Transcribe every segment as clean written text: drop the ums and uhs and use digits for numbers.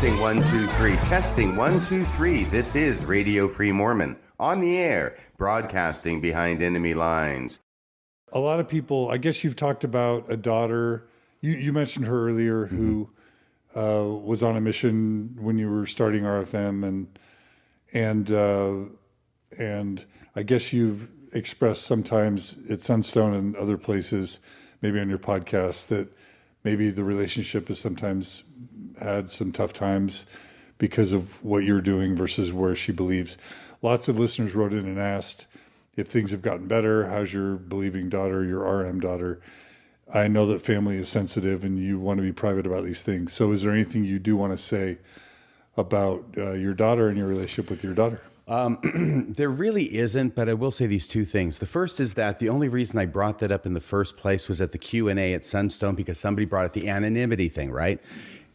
Testing 1 2 3. Testing 1 2 3. This is Radio Free Mormon on the air, broadcasting behind enemy lines. A lot of people, I guess you've talked about a daughter. You mentioned her earlier, who was on a mission when you were starting RFM, and I guess you've expressed sometimes at Sunstone and other places, maybe on your podcast, that maybe the relationship has sometimes had some tough times because of what you're doing versus where she believes. Lots of listeners wrote in and asked if things have gotten better. How's your believing daughter, your RM daughter? I know that family is sensitive and you want to be private about these things. So is there anything you do want to say about your daughter and your relationship with your daughter? There really isn't, but I will say these two things. The first is that the only reason I brought that up in the first place was at the Q&A at Sunstone, because somebody brought up the anonymity thing, right?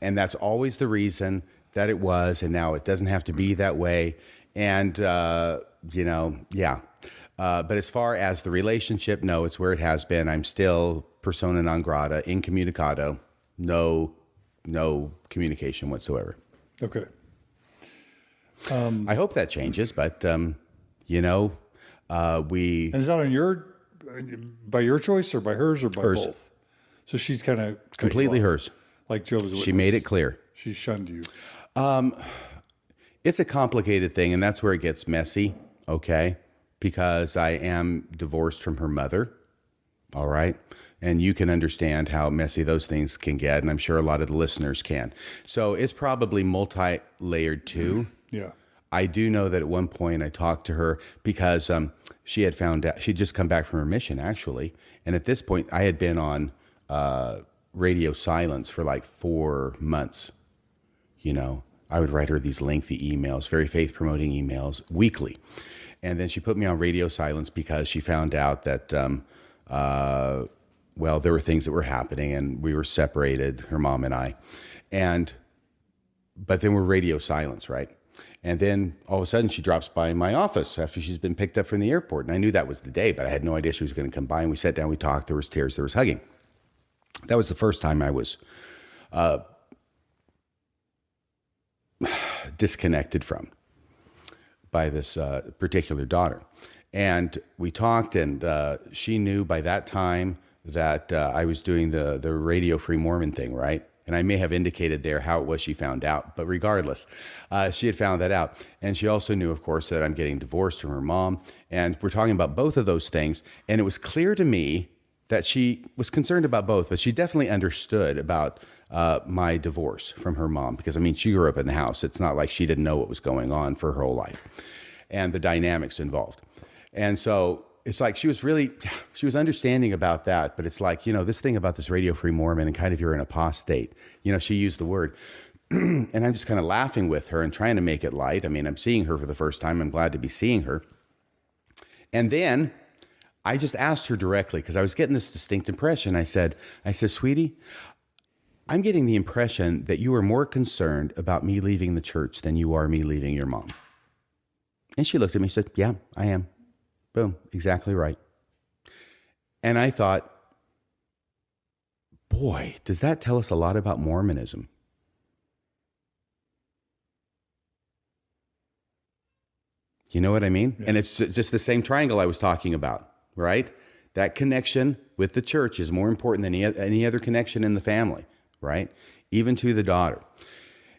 And that's always the reason that it was, and now it doesn't have to be that way. And, yeah. But as far as the relationship, no, it's where it has been. I'm still persona non grata, incommunicado, no communication whatsoever. Okay. I hope that changes, but, And is that by your choice or by hers or by hers. both? So she's kind of Completely hers. Like Jehovah's Witness. She made it clear. She shunned you. It's a complicated thing, and that's where it gets messy, okay? Because I am divorced from her mother, all right? And you can understand how messy those things can get, and I'm sure a lot of the listeners can. So it's probably multi-layered too. Yeah. I do know that at one point I talked to her because she had found out, she'd just come back from her mission, actually. And at this point, I had been on radio silence for like 4 months. You know, I would write her these lengthy emails, very faith-promoting emails, weekly. And then she put me on radio silence because she found out that, there were things that were happening and we were separated, her mom and I. But then we're radio silence, right? And then all of a sudden she drops by my office after she's been picked up from the airport. And I knew that was the day, but I had no idea she was going to come by. And we sat down, we talked, there was tears, there was hugging. That was the first time I was disconnected from by this particular daughter. And we talked, and she knew by that time that I was doing the Radio Free Mormon thing, right? And I may have indicated there how it was she found out, but regardless, she had found that out. And she also knew, of course, that I'm getting divorced from her mom. And we're talking about both of those things. And it was clear to me that she was concerned about both, but she definitely understood about my divorce from her mom, because, I mean, she grew up in the house. It's not like she didn't know what was going on for her whole life and the dynamics involved. And so it's like she was understanding about that, but it's like, this thing about this Radio Free Mormon and kind of you're an apostate, she used the word. And I'm just kind of laughing with her and trying to make it light. I mean, I'm seeing her for the first time. I'm glad to be seeing her. And then I just asked her directly, because I was getting this distinct impression. I said, sweetie, I'm getting the impression that you are more concerned about me leaving the church than you are me leaving your mom. And she looked at me and said, yeah, I am. Boom, exactly right. And I thought, boy, does that tell us a lot about Mormonism? You know what I mean? Yeah. And it's just the same triangle I was talking about, right? That connection with the church is more important than any other connection in the family, right? Even to the daughter.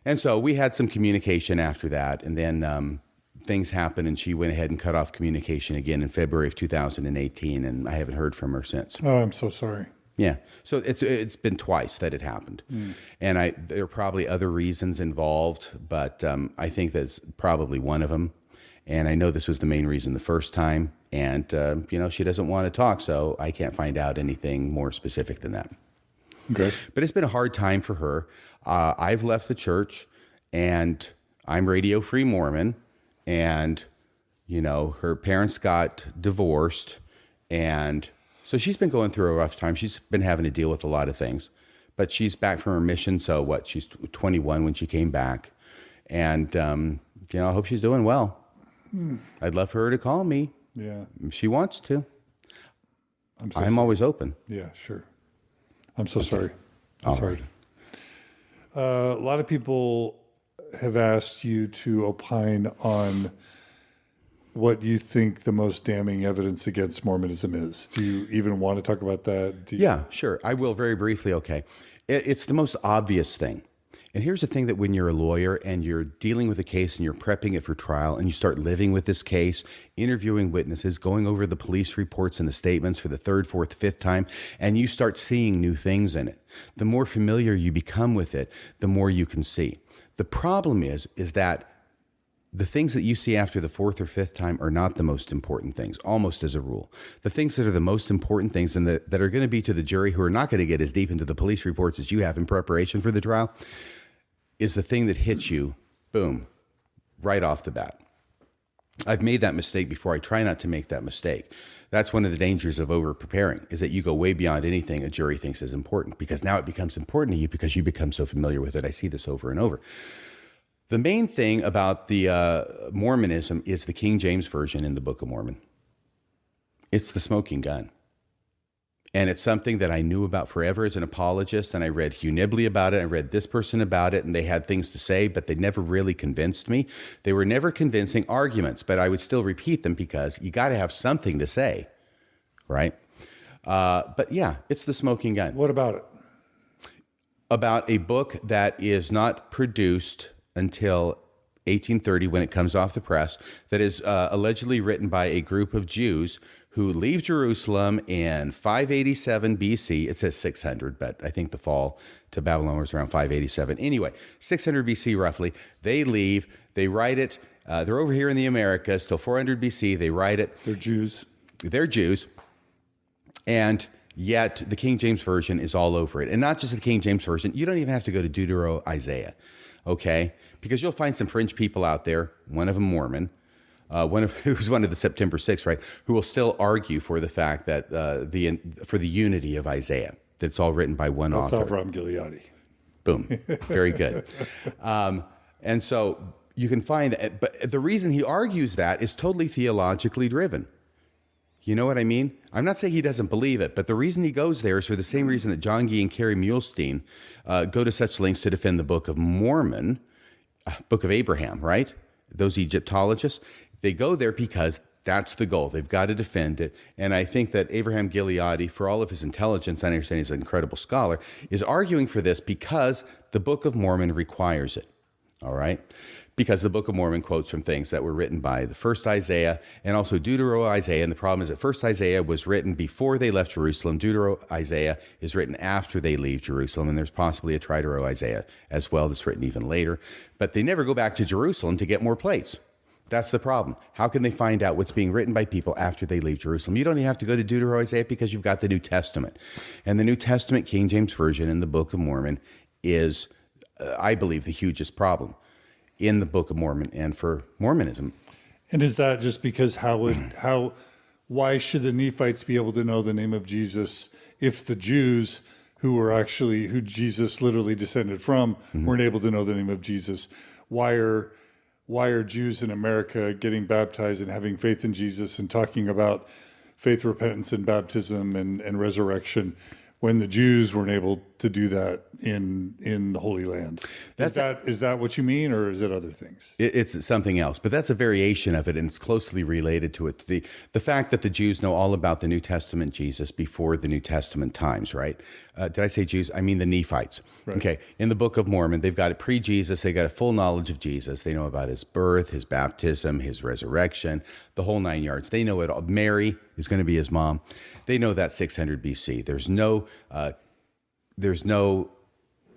And so we had some communication after that, and then things happened, and she went ahead and cut off communication again in February of 2018, and I haven't heard from her since. Oh, I'm so sorry. Yeah. So it's been twice that it happened. And there are probably other reasons involved, but I think that's probably one of them. And I know this was the main reason the first time, and she doesn't want to talk, so I can't find out anything more specific than that. Okay. But it's been a hard time for her. I've left the church, and I'm Radio Free Mormon. And, her parents got divorced. And so she's been going through a rough time. She's been having to deal with a lot of things. But she's back from her mission. So she's 21 when she came back. And, I hope she's doing well. I'd love for her to call me. Yeah. If she wants to. I'm always open. Yeah, sure. I'm so sorry. All sorry. right. A lot of people have asked you to opine on what you think the most damning evidence against Mormonism is. Do you even want to talk about that? Yeah, sure. I will very briefly. Okay. It's the most obvious thing. And here's the thing, that when you're a lawyer and you're dealing with a case and you're prepping it for trial and you start living with this case, interviewing witnesses, going over the police reports and the statements for the third, fourth, fifth time, and you start seeing new things in it, the more familiar you become with it, the more you can see. The problem is that the things that you see after the fourth or fifth time are not the most important things, almost as a rule. The things that are the most important things and that are going to be to the jury, who are not going to get as deep into the police reports as you have in preparation for the trial, is the thing that hits you, boom, right off the bat. I've made that mistake before. I try not to make that mistake. That's one of the dangers of over-preparing, is that you go way beyond anything a jury thinks is important, because now it becomes important to you because you become so familiar with it. I see this over and over. The main thing about the Mormonism is the King James Version in the Book of Mormon. It's the smoking gun. And it's something that I knew about forever as an apologist, and I read Hugh Nibley about it, I read this person about it, and they had things to say, but they never really convinced me. They were never convincing arguments, but I would still repeat them because you got to have something to say, right? But yeah, it's the smoking gun. What about it? About a book that is not produced until 1830 when it comes off the press, that is allegedly written by a group of Jews who leave Jerusalem in 587 BC. It says 600, but I think the fall to Babylon was around 587. Anyway, 600 BC roughly. They leave, they write it. They're over here in the Americas till 400 BC. They write it. They're Jews. They're Jews. And yet the King James Version is all over it. And not just the King James Version. You don't even have to go to Deutero-Isaiah, okay? Because you'll find some fringe people out there, one of them Mormon, who's one of the September 6th, right, who will still argue for the fact that for the unity of Isaiah, that's all written by one author. That's Avram Gileadi. Boom. Very good. And so you can find that, but the reason he argues that is totally theologically driven. You know what I mean? I'm not saying he doesn't believe it, but the reason he goes there is for the same reason that John Gee and Carrie Muhlestein go to such lengths to defend the Book of Mormon, Book of Abraham, right? Those Egyptologists, they go there because that's the goal. They've got to defend it. And I think that Abraham Gileadi, for all of his intelligence, I understand he's an incredible scholar, is arguing for this because the Book of Mormon requires it. All right? Because the Book of Mormon quotes from things that were written by the first Isaiah and also Deutero-Isaiah. And the problem is that first Isaiah was written before they left Jerusalem. Deutero-Isaiah is written after they leave Jerusalem. And there's possibly a Tritero-Isaiah as well that's written even later. But they never go back to Jerusalem to get more plates. That's the problem. How can they find out what's being written by people after they leave Jerusalem? You don't even have to go to Deutero-Isaiah because you've got the New Testament. And the New Testament King James Version in the Book of Mormon is, I believe, the hugest problem in the Book of Mormon and for Mormonism. And is that just because why should the Nephites be able to know the name of Jesus if the Jews who Jesus literally descended from weren't able to know the name of Jesus? Why are Jews in America getting baptized and having faith in Jesus and talking about faith, repentance, and baptism and resurrection when the Jews weren't able to do that in the Holy Land? Is that what you mean, or is it other things? It's something else, but that's a variation of it, and it's closely related to it. The fact that the Jews know all about the New Testament Jesus before the New Testament times, right? Did I say Jews? I mean the Nephites. Right. Okay, in the Book of Mormon, they've got it pre-Jesus. They got a full knowledge of Jesus. They know about his birth, his baptism, his resurrection, the whole 9 yards. They know it all. Mary is going to be his mom. They know that 600 BC. There's no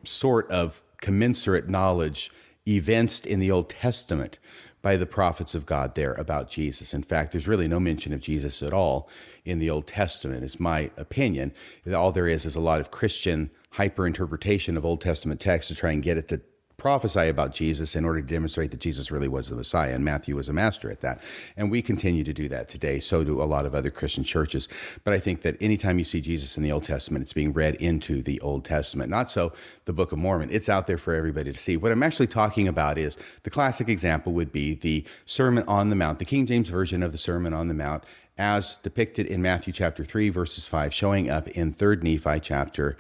sort of commensurate knowledge evinced in the Old Testament by the prophets of God there about Jesus. In fact, there's really no mention of Jesus at all in the Old Testament. It's my opinion. All there is a lot of Christian hyperinterpretation of Old Testament texts to try and get it to prophesy about Jesus in order to demonstrate that Jesus really was the Messiah, and Matthew was a master at that. And we continue to do that today. So do a lot of other Christian churches. But I think that anytime you see Jesus in the Old Testament, it's being read into the Old Testament. Not so the Book of Mormon. It's out there for everybody to see. What I'm actually talking about is the classic example would be the Sermon on the Mount, the King James Version of the Sermon on the Mount, as depicted in Matthew chapter 3, verses 5, showing up in 3rd Nephi chapter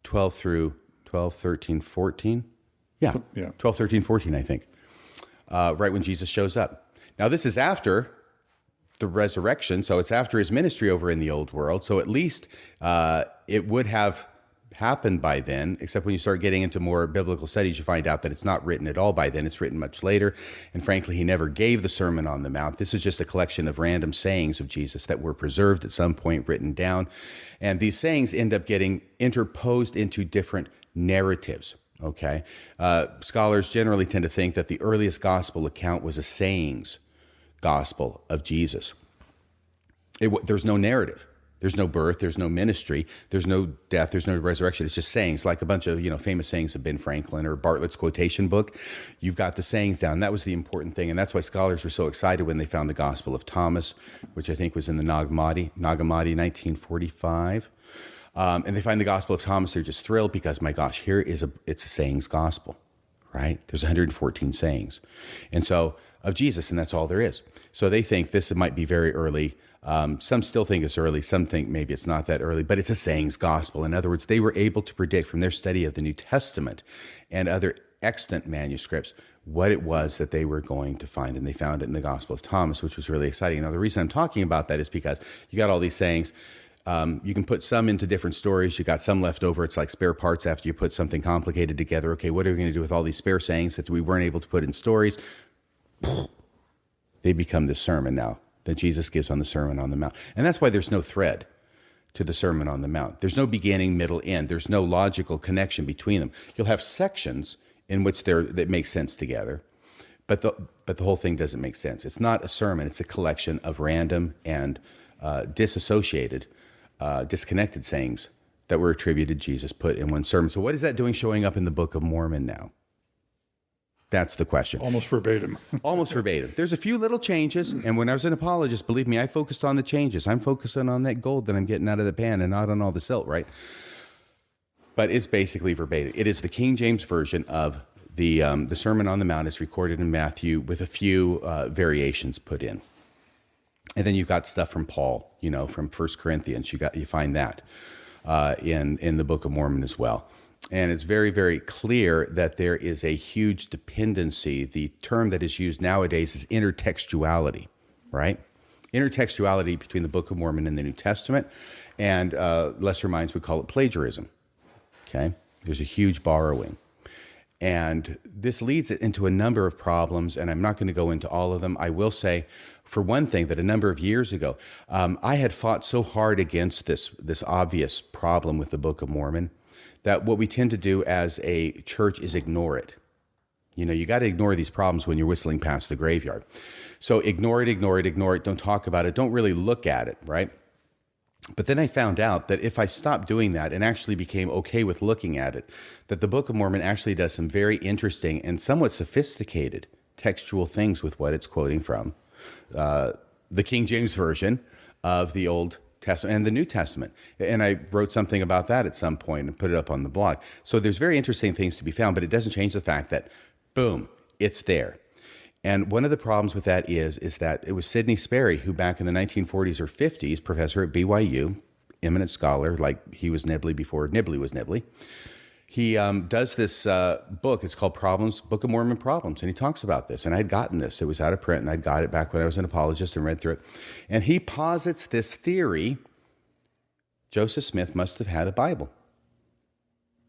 12 through 12, 13, 14. Yeah, Yeah. 12, 13, 14, I think, right when Jesus shows up. Now, this is after the resurrection, so it's after his ministry over in the old world. So at least it would have happened by then, except when you start getting into more biblical studies, you find out that it's not written at all by then. It's written much later. And frankly, he never gave the Sermon on the Mount. This is just a collection of random sayings of Jesus that were preserved at some point, written down. And these sayings end up getting interposed into different narratives. Okay. Scholars generally tend to think that the earliest gospel account was a sayings gospel of Jesus. There's no narrative. There's no birth, there's no ministry, there's no death, there's no resurrection. It's just sayings, like a bunch of famous sayings of Ben Franklin or Bartlett's quotation book. You've got the sayings down. That was the important thing, and that's why scholars were so excited when they found the Gospel of Thomas, which I think was in the Nag Hammadi, 1945. And they find the Gospel of Thomas. They're just thrilled because, my gosh, it's a sayings gospel, right? There's 114 sayings, and so of Jesus, and that's all there is. So they think this might be very early. Some still think it's early. Some think maybe it's not that early, but it's a sayings gospel. In other words, they were able to predict from their study of the New Testament and other extant manuscripts what it was that they were going to find. And they found it in the Gospel of Thomas, which was really exciting. Now, the reason I'm talking about that is because you got all these sayings. You can put some into different stories. You got some left over. It's like spare parts after you put something complicated together. Okay, what are we going to do with all these spare sayings that we weren't able to put in stories? They become this sermon now that Jesus gives on the Sermon on the Mount. And that's why there's no thread to the Sermon on the Mount. There's no beginning, middle, end. There's no logical connection between them. You'll have sections in which that make sense together, but the whole thing doesn't make sense. It's not a sermon. It's a collection of random and disconnected sayings that were attributed Jesus put in one sermon. So what is that doing showing up in the Book of Mormon now? That's the question. Almost verbatim. Almost verbatim. There's a few little changes, and when I was an apologist, believe me, I focused on the changes. I'm focusing on that gold that I'm getting out of the pan and not on all the silt, right? But it's basically verbatim. It is the King James Version of the Sermon on the Mount. Is recorded in Matthew with a few variations put in. And then you've got stuff from Paul, from 1 Corinthians. You find that in the Book of Mormon as well. And it's very, very clear that there is a huge dependency. The term that is used nowadays is intertextuality, right? Intertextuality between the Book of Mormon and the New Testament, and lesser minds would call it plagiarism, okay? There's a huge borrowing. And this leads into a number of problems, and I'm not going to go into all of them. I will say, for one thing, that a number of years ago, I had fought so hard against this obvious problem with the Book of Mormon that what we tend to do as a church is ignore it. You got to ignore these problems when you're whistling past the graveyard. So ignore it, don't talk about it, don't really look at it, right? But then I found out that if I stopped doing that and actually became okay with looking at it, that the Book of Mormon actually does some very interesting and somewhat sophisticated textual things with what it's quoting from the King James Version of the Old Testament and the New Testament. And I wrote something about that at some point and put it up on the blog. So there's very interesting things to be found, but it doesn't change the fact that, boom, it's there. And one of the problems with that is that it was Sidney Sperry who back in the 1940s or 50s, professor at BYU, eminent scholar, like he was Nibley before Nibley was Nibley, he does this book. It's called Book of Mormon Problems, and he talks about this. And I'd gotten this. It was out of print, and I'd got it back when I was an apologist and read through it. And he posits this theory: Joseph Smith must have had a Bible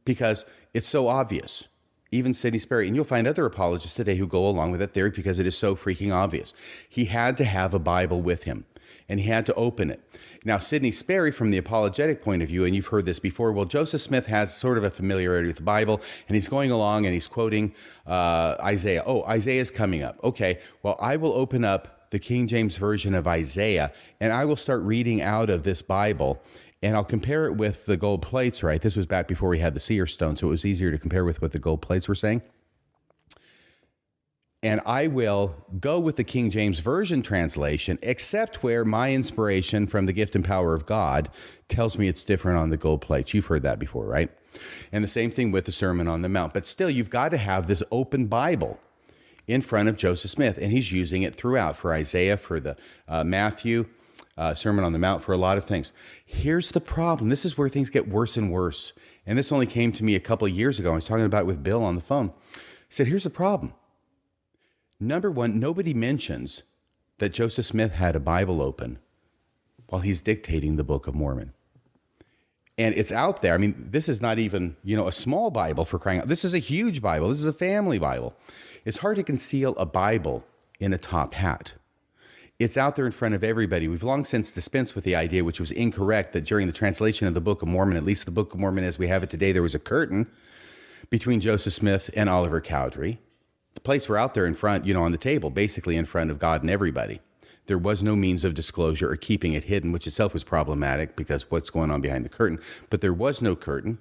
because it's so obvious. Even Sidney Sperry, and you'll find other apologists today who go along with that theory because it is so freaking obvious. He had to have a Bible with him, and he had to open it. Now, Sidney Sperry, from the apologetic point of view, and you've heard this before, well, Joseph Smith has sort of a familiarity with the Bible, and he's going along and he's quoting Isaiah. Oh, Isaiah's coming up. Okay, well, I will open up the King James Version of Isaiah, and I will start reading out of this Bible, and I'll compare it with the gold plates, right? This was back before we had the seer stone, so it was easier to compare with what the gold plates were saying. And I will go with the King James Version translation, except where my inspiration from the gift and power of God tells me it's different on the gold plates. You've heard that before, right? And the same thing with the Sermon on the Mount. But still, you've got to have this open Bible in front of Joseph Smith, and he's using it throughout for Isaiah, for the Matthew, Sermon on the Mount, for a lot of things. Here's the problem. This is where things get worse and worse And this only came to me a couple of years ago. I was talking about it with Bill on the phone. He said, here's the problem. Number one, nobody mentions that Joseph Smith had a Bible open while he's dictating the Book of Mormon. And it's out there. I mean, this is not even, a small Bible, for crying out. This is a huge Bible. This is a family Bible. It's hard to conceal a Bible in a top hat. It's out there in front of everybody. We've long since dispensed with the idea, which was incorrect, that during the translation of the Book of Mormon, at least the Book of Mormon as we have it today, there was a curtain between Joseph Smith and Oliver Cowdery. The plates were out there in front, on the table, basically in front of God and everybody. There was no means of disclosure or keeping it hidden, which itself was problematic because what's going on behind the curtain. But there was no curtain.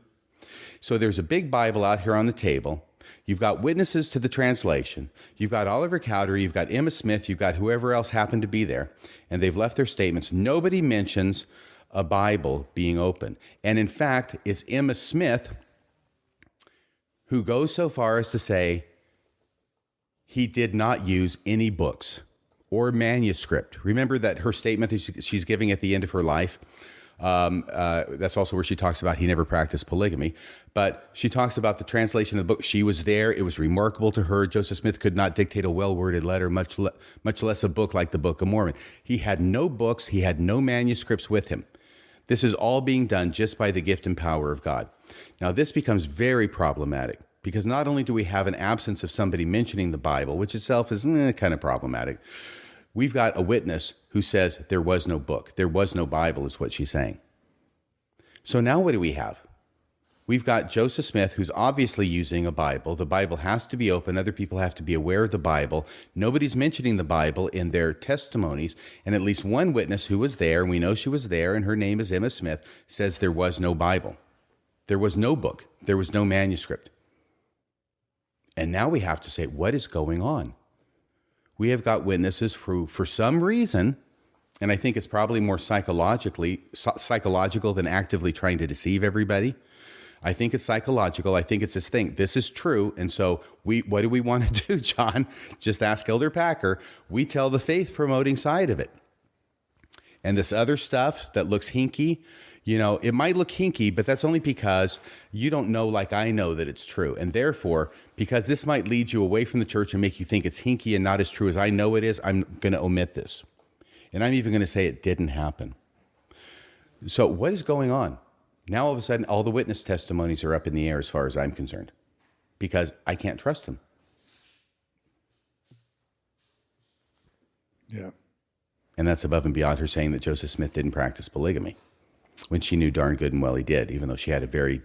So there's a big Bible out here on the table. You've got witnesses to the translation. You've got Oliver Cowdery. You've got Emma Smith. You've got whoever else happened to be there. And they've left their statements. Nobody mentions a Bible being open. And in fact, it's Emma Smith who goes so far as to say he did not use any books or manuscript. Remember that her statement that she's giving at the end of her life? That's also where she talks about he never practiced polygamy. But she talks about the translation of the book. She was there. It was remarkable to her. Joseph Smith could not dictate a well-worded letter, much less a book like the Book of Mormon. He had no books. He had no manuscripts with him. This is all being done just by the gift and power of God. Now, this becomes very problematic because not only do we have an absence of somebody mentioning the Bible, which itself is kind of problematic, we've got a witness who says there was no book. There was no Bible is what she's saying. So now what do we have? We've got Joseph Smith, who's obviously using a Bible. The Bible has to be open. Other people have to be aware of the Bible. Nobody's mentioning the Bible in their testimonies. And at least one witness who was there, and we know she was there, and her name is Emma Smith, says there was no Bible. There was no book. There was no manuscript. And now we have to say, what is going on? We have got witnesses who, for some reason, and I think it's probably more psychological than actively trying to deceive everybody. I think it's psychological. I think it's this thing. This is true. And so what do we want to do, John? Just ask Elder Packer. We tell the faith-promoting side of it. And this other stuff that looks hinky, it might look hinky, but that's only because you don't know like I know that it's true. And therefore, because this might lead you away from the church and make you think it's hinky and not as true as I know it is, I'm going to omit this. And I'm even going to say it didn't happen. So what is going on? Now, all of a sudden, all the witness testimonies are up in the air as far as I'm concerned because I can't trust them. Yeah. And that's above and beyond her saying that Joseph Smith didn't practice polygamy when she knew darn good and well he did, even though she had a very,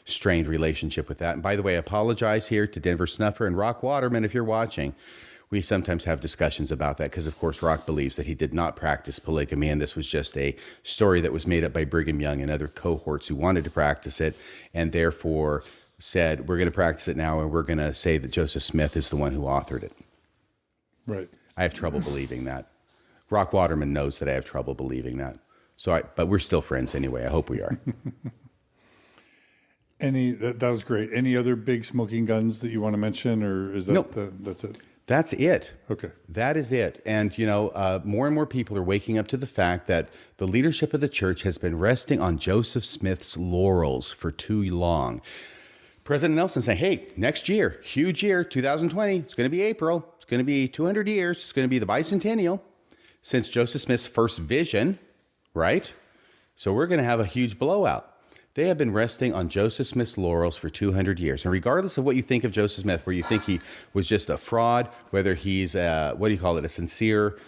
strained relationship with that. And by the way, I apologize here to Denver Snuffer and Rock Waterman if you're watching. We sometimes have discussions about that because, of course, Rock believes that he did not practice polygamy, and this was just a story that was made up by Brigham Young and other cohorts who wanted to practice it and therefore said, we're going to practice it now and we're going to say that Joseph Smith is the one who authored it. Right. I have trouble believing that. Rock Waterman knows that I have trouble believing that. But we're still friends anyway. I hope we are. That was great. Any other big smoking guns that you want to mention, or is that Nope. That's it? That's it. Okay. That is it. And, more and more people are waking up to the fact that the leadership of the church has been resting on Joseph Smith's laurels for too long. President Nelson saying, hey, next year, huge year, 2020, it's going to be April. It's going to be 200 years. It's going to be the bicentennial since Joseph Smith's first vision, right? So we're going to have a huge blowout. They have been resting on Joseph Smith's laurels for 200 years. And regardless of what you think of Joseph Smith, where you think he was just a fraud, whether he's, a sincere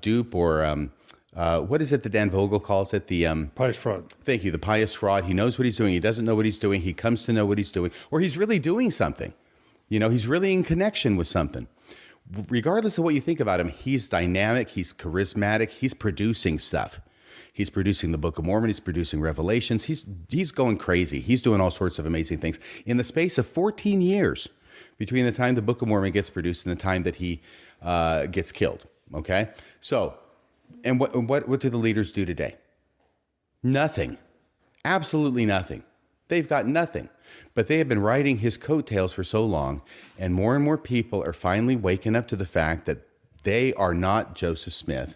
dupe or what is it that Dan Vogel calls it? The Pious fraud. Thank you. The pious fraud. He knows what he's doing. He doesn't know what he's doing. He comes to know what he's doing. Or he's really doing something. He's really in connection with something. Regardless of what you think about him, he's dynamic. He's charismatic. He's producing stuff. He's producing the Book of Mormon. He's producing Revelations. He's going crazy. He's doing all sorts of amazing things. In the space of 14 years between the time the Book of Mormon gets produced and the time that he gets killed, okay? So, and what do the leaders do today? Nothing. Absolutely nothing. They've got nothing. But they have been riding his coattails for so long, and more people are finally waking up to the fact that they are not Joseph Smith.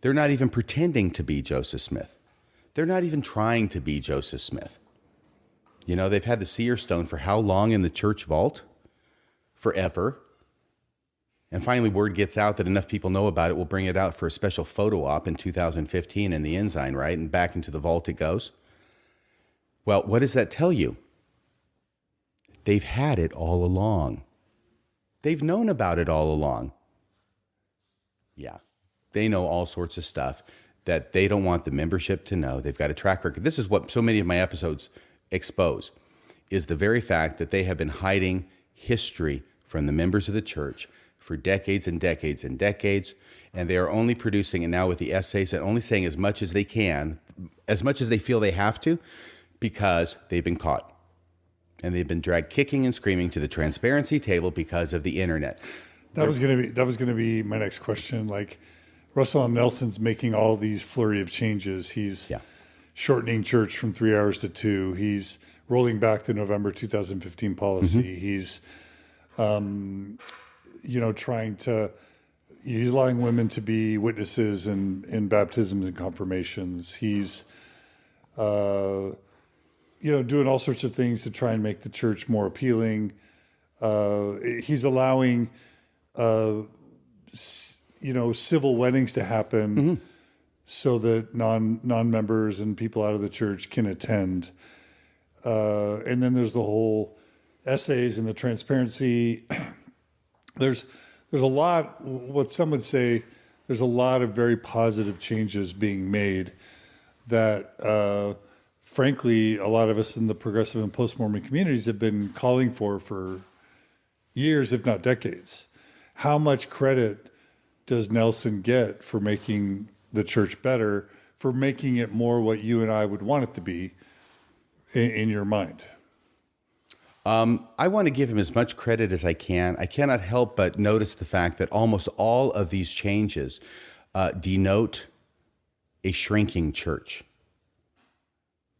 They're not even pretending to be Joseph Smith. They're not even trying to be Joseph Smith. You know, they've had the seer stone for how long in the church vault? Forever. And finally, word gets out that enough people know about it, we'll bring it out for a special photo op in 2015 in the Ensign, right? And back into the vault it goes. Well, what does that tell you? They've had it all along. They've known about it all along. Yeah, they know all sorts of stuff that they don't want the membership to know. They've got a track record. This is what so many of my episodes expose, is the very fact that they have been hiding history from the members of the church for decades and decades and decades, and they are only producing, and now with the essays, and only saying as much as they can, as much as they feel they have to, because they've been caught. And they've been dragged kicking and screaming to the transparency table because of the internet. That was going to be my next question. Like, Russell M. Nelson's making all these flurry of changes. He's shortening church from 3 hours to 2. He's rolling back the November 2015 policy. Mm-hmm. He's, he's allowing women to be witnesses in baptisms and confirmations. He's, doing all sorts of things to try and make the church more appealing. He's allowing, civil weddings to happen, mm-hmm. so that non-members and people out of the church can attend. And then there's the whole essays and the transparency. There's a lot, what some would say, there's a lot of very positive changes being made that, frankly, a lot of us in the progressive and post-Mormon communities have been calling for years, if not decades. How much credit does Nelson get for making the church better, for making it more what you and I would want it to be in your mind? I want to give him as much credit as I can. I cannot help but notice the fact that almost all of these changes denote a shrinking church.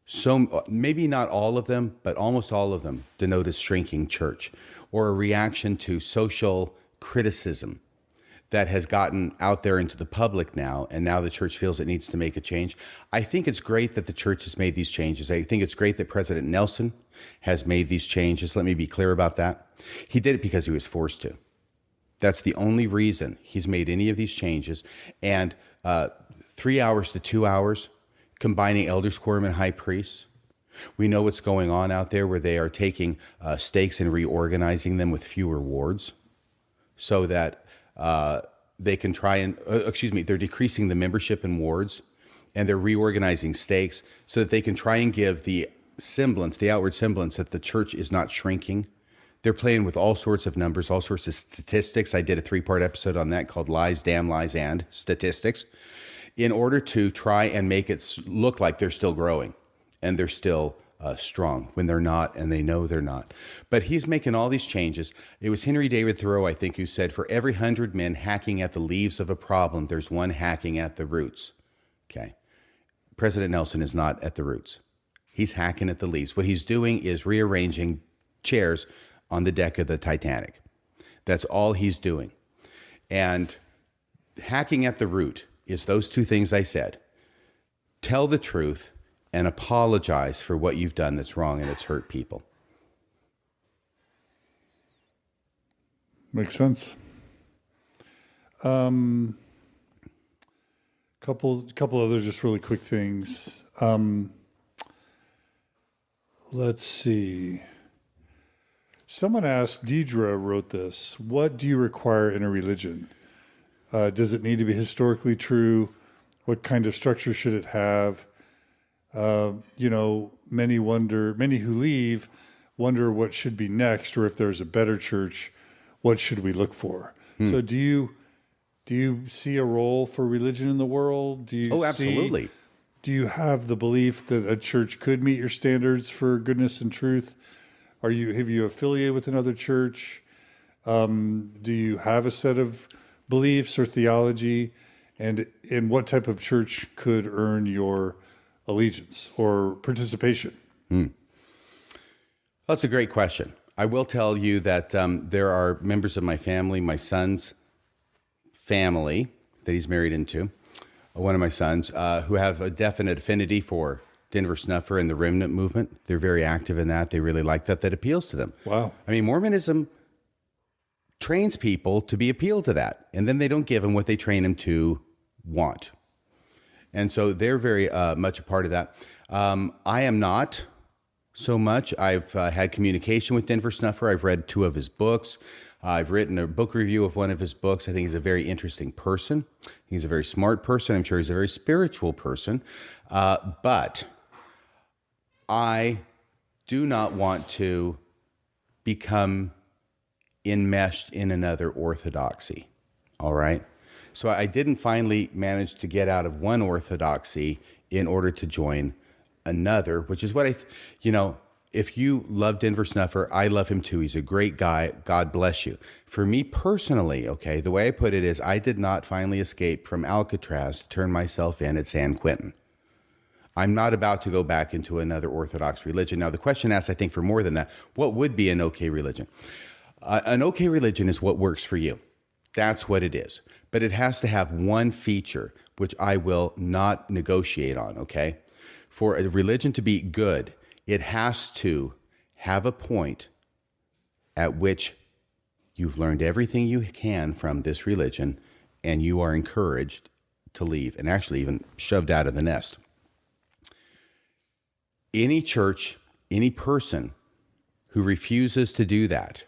So maybe not all of them, but almost all of them denote a shrinking church, or a reaction to social criticism that has gotten out there into the public now, and now the church feels it needs to make a change. I think it's great that the church has made these changes. I think it's great that President Nelson has made these changes. Let me be clear about that. He did it because he was forced to. That's the only reason he's made any of these changes. And 3 hours to 2 hours, combining elders quorum and high priests. We know what's going on out there, where they are taking stakes and reorganizing them with fewer wards, so that they can try and, they're decreasing the membership in wards, and they're reorganizing stakes so that they can try and give the semblance, the outward semblance, that the church is not shrinking. They're playing with all sorts of numbers, all sorts of statistics. I did a 3-part episode on that called Lies, Damn Lies, and Statistics, in order to try and make it look like they're still growing and they're still strong, when they're not, and they know they're not. But he's making all these changes. It was Henry David Thoreau, I think, who said, for every 100 men hacking at the leaves of a problem, there's one hacking at the roots. Okay. President Nelson is not at the roots. He's hacking at the leaves. What he's doing is rearranging chairs on the deck of the Titanic. That's all he's doing. And hacking at the root is those two things I said. Tell the truth and apologize for what you've done that's wrong and it's hurt people. Makes sense. Couple other just really quick things. Let's see. Someone asked, Deidre wrote this, what do you require in a religion? Does it need to be historically true? What kind of structure should it have? Many who leave wonder what should be next, or if there's a better church, what should we look for? So do you see a role for religion in the world? Absolutely. Do you have the belief that a church could meet your standards for goodness and truth? Have you affiliated with another church? Do you have a set of beliefs or theology? And in what type of church could earn your allegiance or participation? That's a great question. I will tell you that there are members of my family, my son's family that he's married into, one of my sons, who have a definite affinity for Denver Snuffer and the Remnant movement. They're very active in that. They really like that. That appeals to them. Wow. I mean, Mormonism trains people to be appealed to that, and then they don't give them what they train them to want. And so they're very much a part of that. I am not so much. I've had communication with Denver Snuffer. I've read 2 of his books. I've written a book review of one of his books. I think he's a very interesting person. He's a very smart person. I'm sure he's a very spiritual person. But I do not want to become enmeshed in another orthodoxy. All right? So I didn't finally manage to get out of one orthodoxy in order to join another, which is what if you love Denver Snuffer, I love him too. He's a great guy. God bless you. For me personally, okay, the way I put it is I did not finally escape from Alcatraz to turn myself in at San Quentin. I'm not about to go back into another Orthodox religion. Now, the question asks, I think, for more than that, what would be an okay religion? An okay religion is what works for you. That's what it is. But it has to have one feature, which I will not negotiate on, okay? For a religion to be good, it has to have a point at which you've learned everything you can from this religion and you are encouraged to leave and actually even shoved out of the nest. Any church, any person who refuses to do that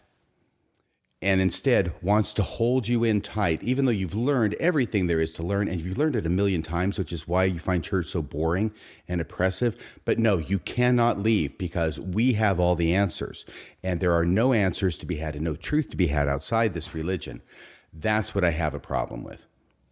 and instead wants to hold you in tight, even though you've learned everything there is to learn, and you've learned it 1,000,000 times, which is why you find church so boring and oppressive. But no, you cannot leave because we have all the answers, and there are no answers to be had and no truth to be had outside this religion. That's what I have a problem with.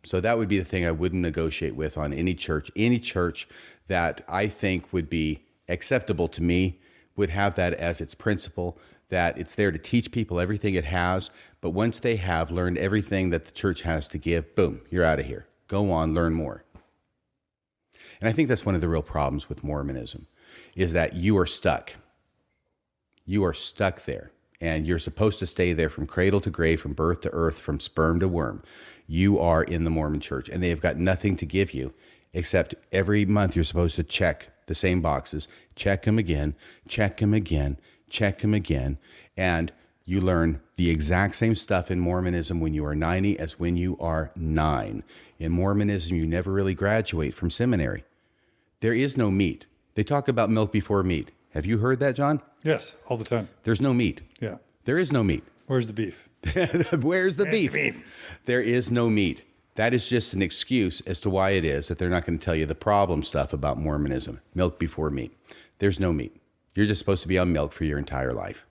So that would be the thing I wouldn't negotiate with on any church. Any church that I think would be acceptable to me would have that as its principle, that it's there to teach people everything it has, but once they have learned everything that the church has to give, boom, you're out of here. Go on, learn more. And I think that's one of the real problems with Mormonism, is that you are stuck. You are stuck there, and you're supposed to stay there from cradle to grave, from birth to earth, from sperm to worm. You are in the Mormon church, and they have got nothing to give you, except every month you're supposed to check the same boxes, check them again, check them again, check them again, and you learn the exact same stuff in Mormonism when you are 90 as when you are 9. In Mormonism, you never really graduate from seminary. There is no meat. They talk about milk before meat. Have you heard that, John? Yes, all the time. There's no meat. Yeah. There is no meat. Where's the beef? Where's the beef? There is no meat. That is just an excuse as to why it is that they're not going to tell you the problem stuff about Mormonism. Milk before meat. There's no meat. You're just supposed to be on milk for your entire life.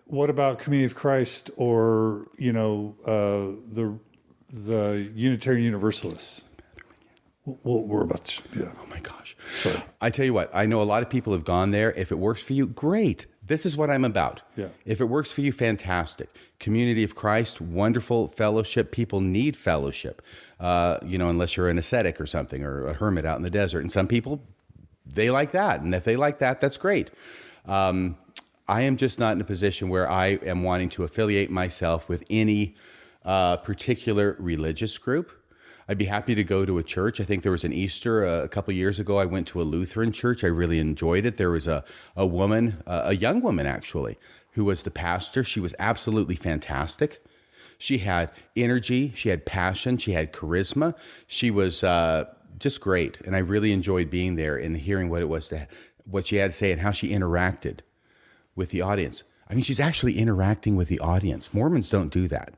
What about Community of Christ or, the Unitarian Universalists? We're about to, yeah. Oh my gosh. Sorry. I tell you what, I know a lot of people have gone there. If it works for you, great. This is what I'm about. Yeah. If it works for you, fantastic. Community of Christ, wonderful fellowship. People need fellowship, unless you're an ascetic or something, or a hermit out in the desert. And some people, they like that. And if they like that, that's great. I am just not in a position where I am wanting to affiliate myself with any particular religious group. I'd be happy to go to a church. I think there was an Easter a couple of years ago. I went to a Lutheran church. I really enjoyed it. There was a woman, a young woman actually, who was the pastor. She was absolutely fantastic. She had energy. She had passion. She had charisma. She was just great. And I really enjoyed being there and hearing what she had to say and how she interacted with the audience. I mean, she's actually interacting with the audience. Mormons don't do that.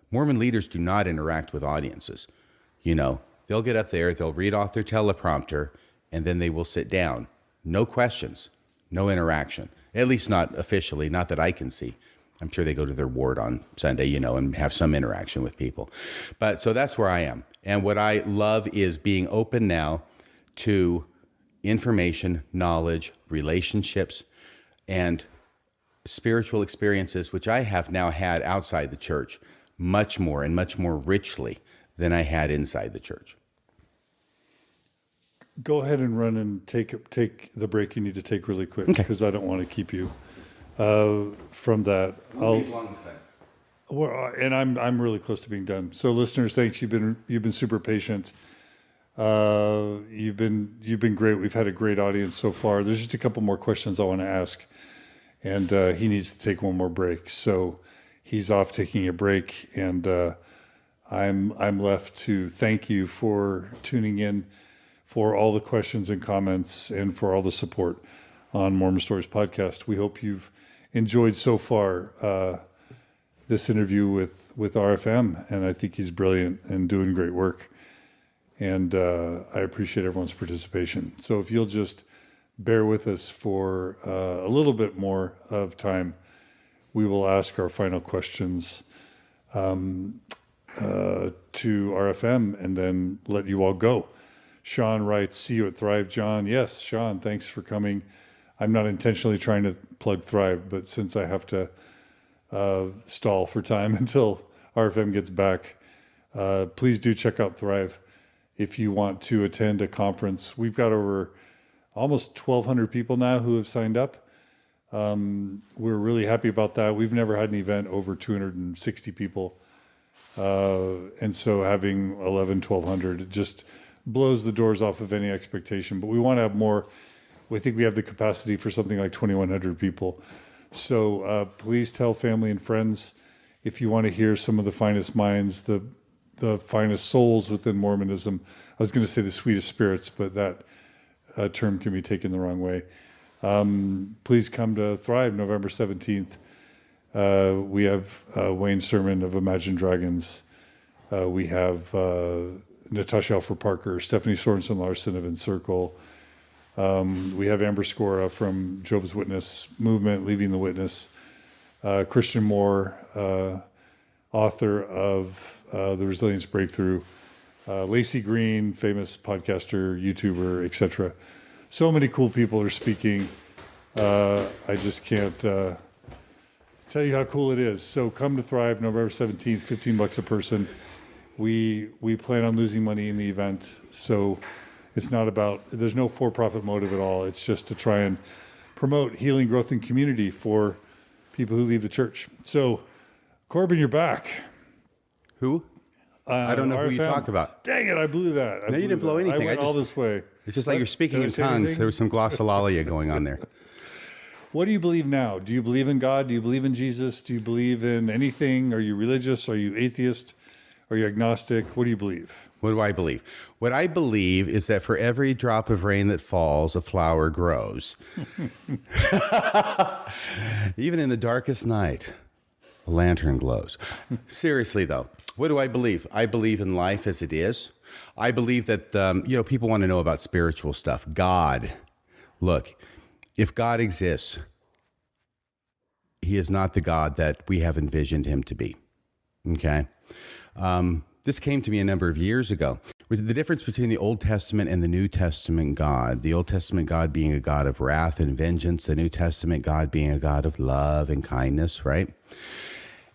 Mormon leaders do not interact with audiences. They'll get up there, they'll read off their teleprompter, and then they will sit down. No questions, no interaction. At least not officially, not that I can see. I'm sure they go to their ward on Sunday, and have some interaction with people. But so that's where I am. And what I love is being open now to information, knowledge, relationships, and spiritual experiences, which I have now had outside the church much more and much more richly than I had inside the church. Go ahead and run and take the break you need to take really quick, because I don't want to keep you from that. And I'm really close to being done. So listeners, thanks. You've been super patient. You've been great. We've had a great audience so far. There's just a couple more questions I want to ask, and he needs to take one more break. So he's off taking a break, and I'm left to thank you for tuning in, for all the questions and comments, and for all the support on Mormon Stories podcast. We hope you've enjoyed so far this interview with RFM, and I think he's brilliant and doing great work. And I appreciate everyone's participation. So if you'll just bear with us for a little bit more of time, we will ask our final questions to RFM and then let you all go. Sean writes, see you at Thrive, John. Yes, Sean, thanks for coming. I'm not intentionally trying to plug Thrive, but since I have to stall for time until RFM gets back, please do check out Thrive. If you want to attend a conference, we've got over almost 1,200 people now who have signed up. We're really happy about that. We've never had an event over 260 people. And so having 1,200, it just blows the doors off of any expectation. But we want to have more. We think we have the capacity for something like 2,100 people. So please tell family and friends if you want to hear some of the finest minds, the finest souls within Mormonism. I was going to say the sweetest spirits, but that term can be taken the wrong way. Please come to Thrive November 17th. We have Wayne's sermon of Imagine Dragons. We have Natasha Alfred Parker, Stephanie Sorensen Larson of Encircle. We have Amber Scora from Jehovah's Witness Movement, Leaving the Witness. Christian Moore, author of The Resilience Breakthrough. Lacey Green, famous podcaster, YouTuber, etc. So many cool people are speaking. I just can't tell you how cool it is. So come to Thrive November 17th, $15 a person. We plan on losing money in the event. So it's not about, there's no for-profit motive at all. It's just to try and promote healing, growth, and community for people who leave the church. So, Corbin, you're back. Who? I don't know RFM. who you talk about. Dang it, I blew that. No, you didn't blow anything. I went all this way. It's just like you're speaking Did I in say tongues. anything? There was some glossolalia going on there. What do you believe now? Do you believe in God? Do you believe in Jesus? Do you believe in anything? Are you religious? Are you atheist? Are you agnostic? What do you believe? What do I believe? What I believe is that for every drop of rain that falls, a flower grows. Even in the darkest night, a lantern glows. Seriously, though, what do I believe? I believe in life as it is. I believe that, people want to know about spiritual stuff. God. Look, if God exists, he is not the God that we have envisioned him to be. Okay? This came to me a number of years ago. With the difference between the Old Testament and the New Testament God, the Old Testament God being a God of wrath and vengeance, the New Testament God being a God of love and kindness, right?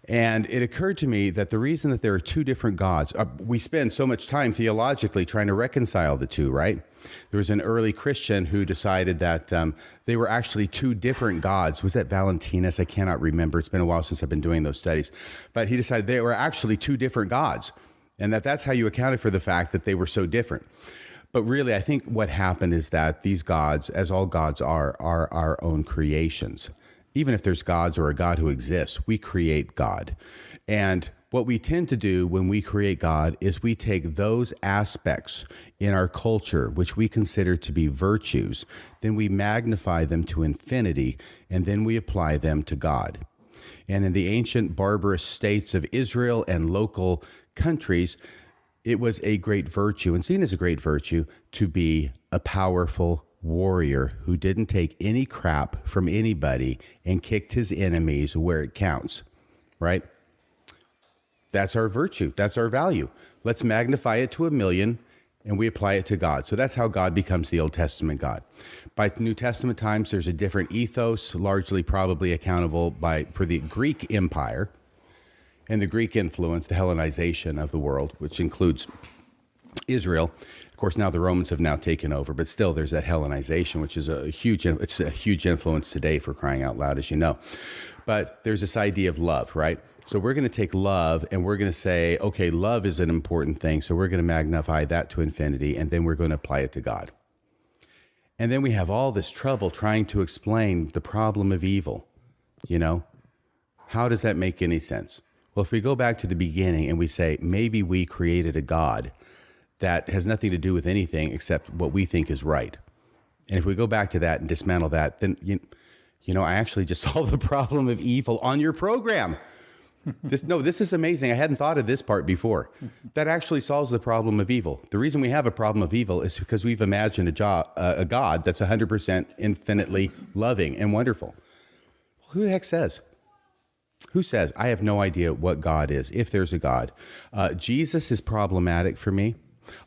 And it occurred to me that the reason that there are two different gods, we spend so much time theologically trying to reconcile the two, right? There was an early Christian who decided that they were actually two different gods. Was that Valentinus? I cannot remember. It's been a while since I've been doing those studies. But he decided they were actually two different gods, and that's how you accounted for the fact that they were so different. But really, I think what happened is that these gods, as all gods are our own creations. Even if there's gods or a God who exists, we create God. And what we tend to do when we create God is we take those aspects in our culture, which we consider to be virtues, then we magnify them to infinity, and then we apply them to God. And in the ancient barbarous states of Israel and local countries, it was a great virtue, and seen as a great virtue, to be a powerful warrior who didn't take any crap from anybody and kicked his enemies where it counts, right? That's our virtue. That's our value. Let's magnify it to 1,000,000 and we apply it to God. So that's how God becomes the Old Testament God. By New Testament times, there's a different ethos, largely probably accountable for the Greek Empire and the Greek influence, the Hellenization of the world, which includes Israel. Of course, now the Romans have now taken over, but still there's that Hellenization, which is it's a huge influence today, for crying out loud, as you know. But there's this idea of love, right? So we're going to take love and we're going to say, okay, love is an important thing. So we're going to magnify that to infinity, and then we're going to apply it to God. And then we have all this trouble trying to explain the problem of evil. How does that make any sense? Well, if we go back to the beginning and we say, maybe we created a God that has nothing to do with anything except what we think is right. And if we go back to that and dismantle that, then, I actually just solved the problem of evil on your program. This is amazing. I hadn't thought of this part before. That actually solves the problem of evil. The reason we have a problem of evil is because we've imagined a God that's 100% infinitely loving and wonderful. Well, who the heck says? Who says? I have no idea what God is, if there's a God. Jesus is problematic for me.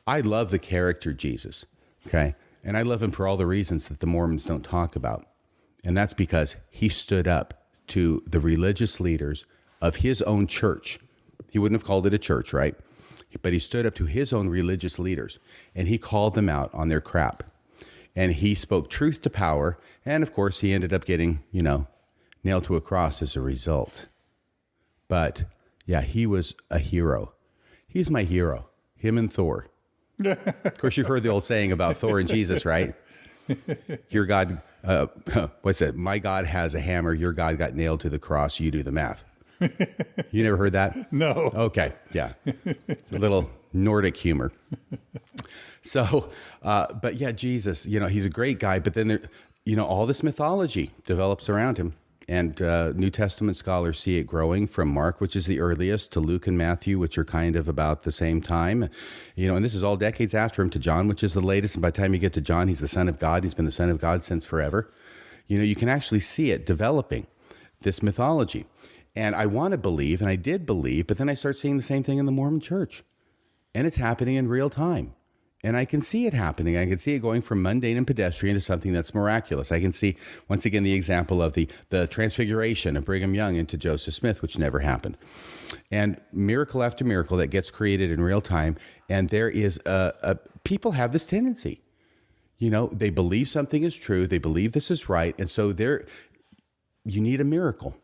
I love the character Jesus, okay? And I love him for all the reasons that the Mormons don't talk about. And that's because he stood up to the religious leaders of his own church. He wouldn't have called it a church, right? But he stood up to his own religious leaders, and he called them out on their crap. And he spoke truth to power, and of course, he ended up getting, nailed to a cross as a result. But, yeah, he was a hero. He's my hero, him and Thor. Of course, you've heard the old saying about Thor and Jesus, right? Your God, what's it? My God has a hammer. Your God got nailed to the cross. You do the math. You never heard that? No. Okay. Yeah. It's a little Nordic humor. So, but yeah, Jesus, he's a great guy, but then there, all this mythology develops around him. And New Testament scholars see it growing from Mark, which is the earliest, to Luke and Matthew, which are kind of about the same time. And this is all decades after him, to John, which is the latest. And by the time you get to John, he's the Son of God. He's been the Son of God since forever. You can actually see it developing, this mythology. And I want to believe, and I did believe, but then I start seeing the same thing in the Mormon church. And it's happening in real time. And I can see it happening. I can see it going from mundane and pedestrian to something that's miraculous. I can see, once again, the example of the transfiguration of Brigham Young into Joseph Smith, which never happened. And miracle after miracle that gets created in real time. And there is people have this tendency. They believe something is true. They believe this is right. And so you need a miracle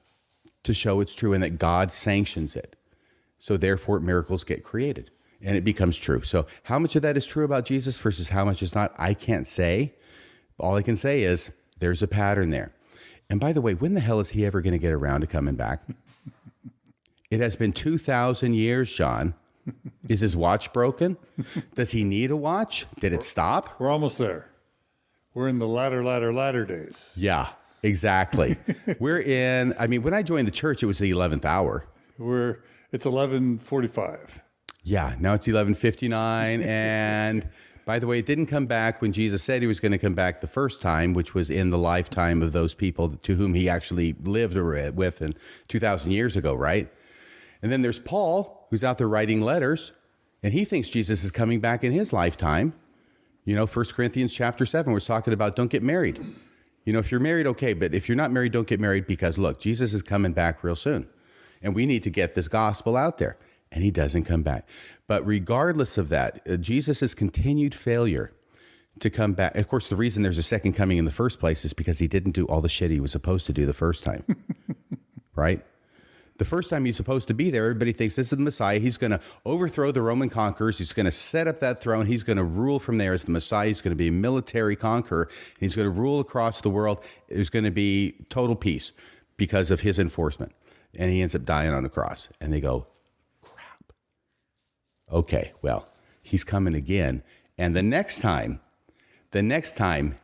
to show it's true and that God sanctions it. So therefore, miracles get created. And it becomes true. So how much of that is true about Jesus versus how much is not, I can't say. All I can say is there's a pattern there. And by the way, when the hell is he ever going to get around to coming back? It has been 2,000 years, John. Is his watch broken? Does he need a watch? Did it stop? We're almost there. We're in the latter days. Yeah, exactly. When I joined the church, it was the 11th hour. It's 11:45. Yeah, now it's 11:59, and by the way, it didn't come back when Jesus said he was going to come back the first time, which was in the lifetime of those people to whom he actually lived with 2,000 years ago, right? And then there's Paul, who's out there writing letters, and he thinks Jesus is coming back in his lifetime. 1 Corinthians chapter 7 was talking about don't get married. If you're married, okay, but if you're not married, don't get married because, look, Jesus is coming back real soon, and we need to get this gospel out there. And he doesn't come back. But regardless of that, Jesus' continued failure to come back. Of course, the reason there's a second coming in the first place is because he didn't do all the shit he was supposed to do the first time. Right? The first time he's supposed to be there, everybody thinks this is the Messiah. He's going to overthrow the Roman conquerors. He's going to set up that throne. He's going to rule from there as the Messiah. He's going to be a military conqueror. He's going to rule across the world. There's going to be total peace because of his enforcement. And he ends up dying on the cross. And they go, okay, well, he's coming again. And the next time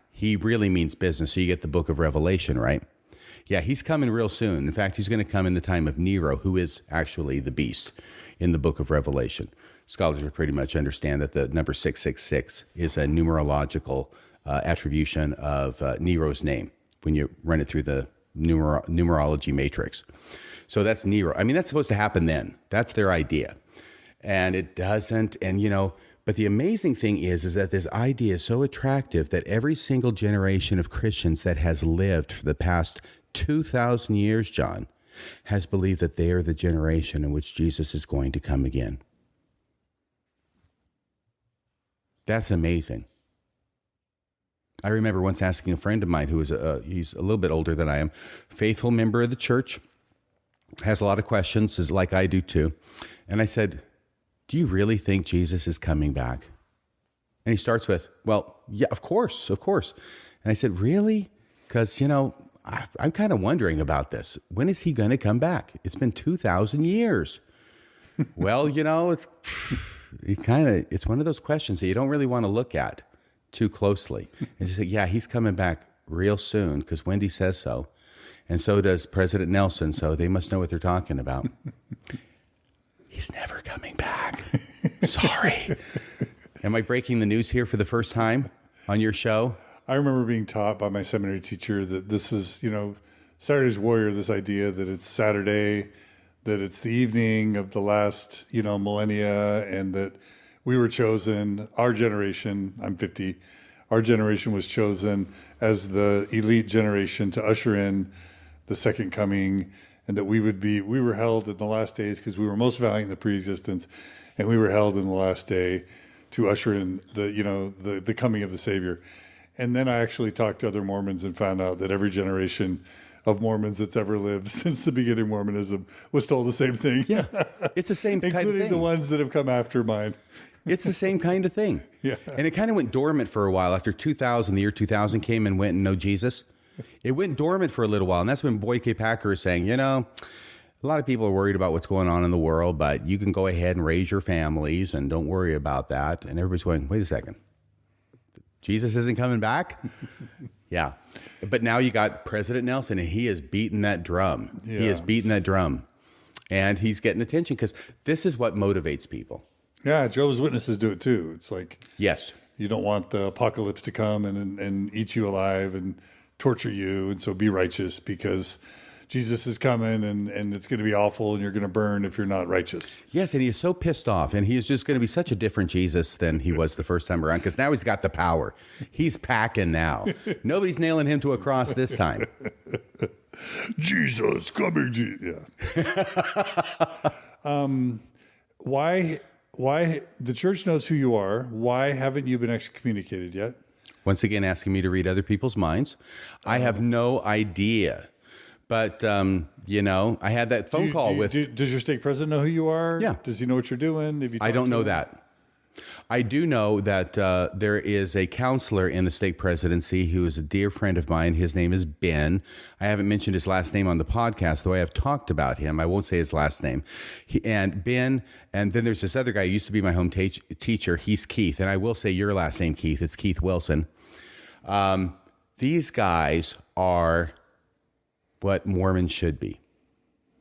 he really means business. So you get the book of Revelation, right? Yeah, he's coming real soon. In fact, he's going to come in the time of Nero, who is actually the beast in the book of Revelation. Scholars are pretty much understand that the number 666 is a numerological attribution of Nero's name when you run it through the numerology matrix. So that's Nero. That's supposed to happen then. That's their idea. And it doesn't. And, but the amazing thing is that this idea is so attractive that every single generation of Christians that has lived for the past 2,000 years, John, has believed that they are the generation in which Jesus is going to come again. That's amazing. I remember once asking a friend of mine who was he's a little bit older than I am, faithful member of the church, has a lot of questions, is like I do too. And I said, do you really think Jesus is coming back? And he starts with, well, yeah, of course. And I said, really? Because, I'm kind of wondering about this. When is he going to come back? It's been 2,000 years. Well, it's one of those questions that you don't really want to look at too closely. And she said, yeah, he's coming back real soon because Wendy says so. And so does President Nelson. So they must know what they're talking about. He's never coming back. Sorry. Am I breaking the news here for the first time on your show? I remember being taught by my seminary teacher that this is, Saturday's Warrior, this idea that it's Saturday, that it's the evening of the last, millennia, and that we were chosen, our generation, I'm 50, our generation was chosen as the elite generation to usher in the second coming, and that we were held in the last days because we were most valiant in the pre-existence, and we were held in the last day to usher in the coming of the Savior. And then I actually talked to other Mormons and found out that every generation of Mormons that's ever lived since the beginning of Mormonism was told the same thing. Yeah, it's the same kind of thing. Including the ones that have come after mine. It's the same kind of thing. Yeah. And it kind of went dormant for a while. After 2000, the year 2000 came and went and know Jesus. It went dormant for a little while. And that's when Boyd K. Packer is saying, a lot of people are worried about what's going on in the world, but you can go ahead and raise your families and don't worry about that. And everybody's going, wait a second. Jesus isn't coming back? Yeah. But now you got President Nelson, and he has beaten that drum. Yeah. He has beaten that drum. And he's getting attention because this is what motivates people. Yeah, Jehovah's Witnesses do it too. It's like, yes, you don't want the apocalypse to come and eat you alive and torture you. And so be righteous because Jesus is coming and it's going to be awful and you're going to burn if you're not righteous. Yes, and he is so pissed off, and he is just going to be such a different Jesus than he was the first time around because now he's got the power. He's packing now. Nobody's nailing him to a cross this time. Jesus coming, yeah. Why the church knows who you are. Why haven't you been excommunicated yet? Once again, asking me to read other people's minds. I have no idea. But, I had that phone call with... Does your stake president know who you are? Yeah. Does he know what you're doing? I don't know that. I do know that there is a counselor in the stake presidency who is a dear friend of mine. His name is Ben. I haven't mentioned his last name on the podcast, though I have talked about him. I won't say his last name. And Ben, and then there's this other guy who used to be my home teacher. He's Keith. And I will say your last name, Keith. It's Keith Wilson. These guys are what Mormons should be.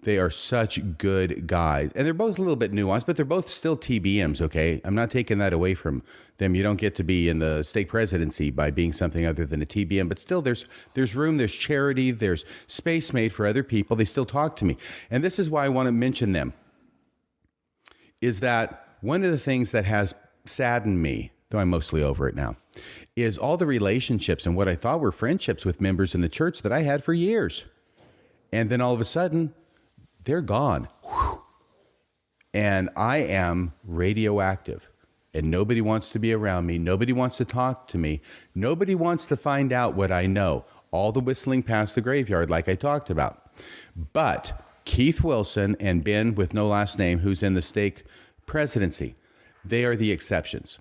They are such good guys. And they're both a little bit nuanced, but they're both still TBMs, okay? I'm not taking that away from them. You don't get to be in the stake presidency by being something other than a TBM, but still there's room, there's charity, there's space made for other people. They still talk to me. And this is why I want to mention them, is that one of the things that has saddened me, though I'm mostly over it now, is all the relationships and what I thought were friendships with members in the church that I had for years. And then all of a sudden, they're gone. Whew. And I am radioactive. And nobody wants to be around me. Nobody wants to talk to me. Nobody wants to find out what I know. All the whistling past the graveyard like I talked about. But Keith Wilson and Ben with no last name, who's in the stake presidency, they are the exceptions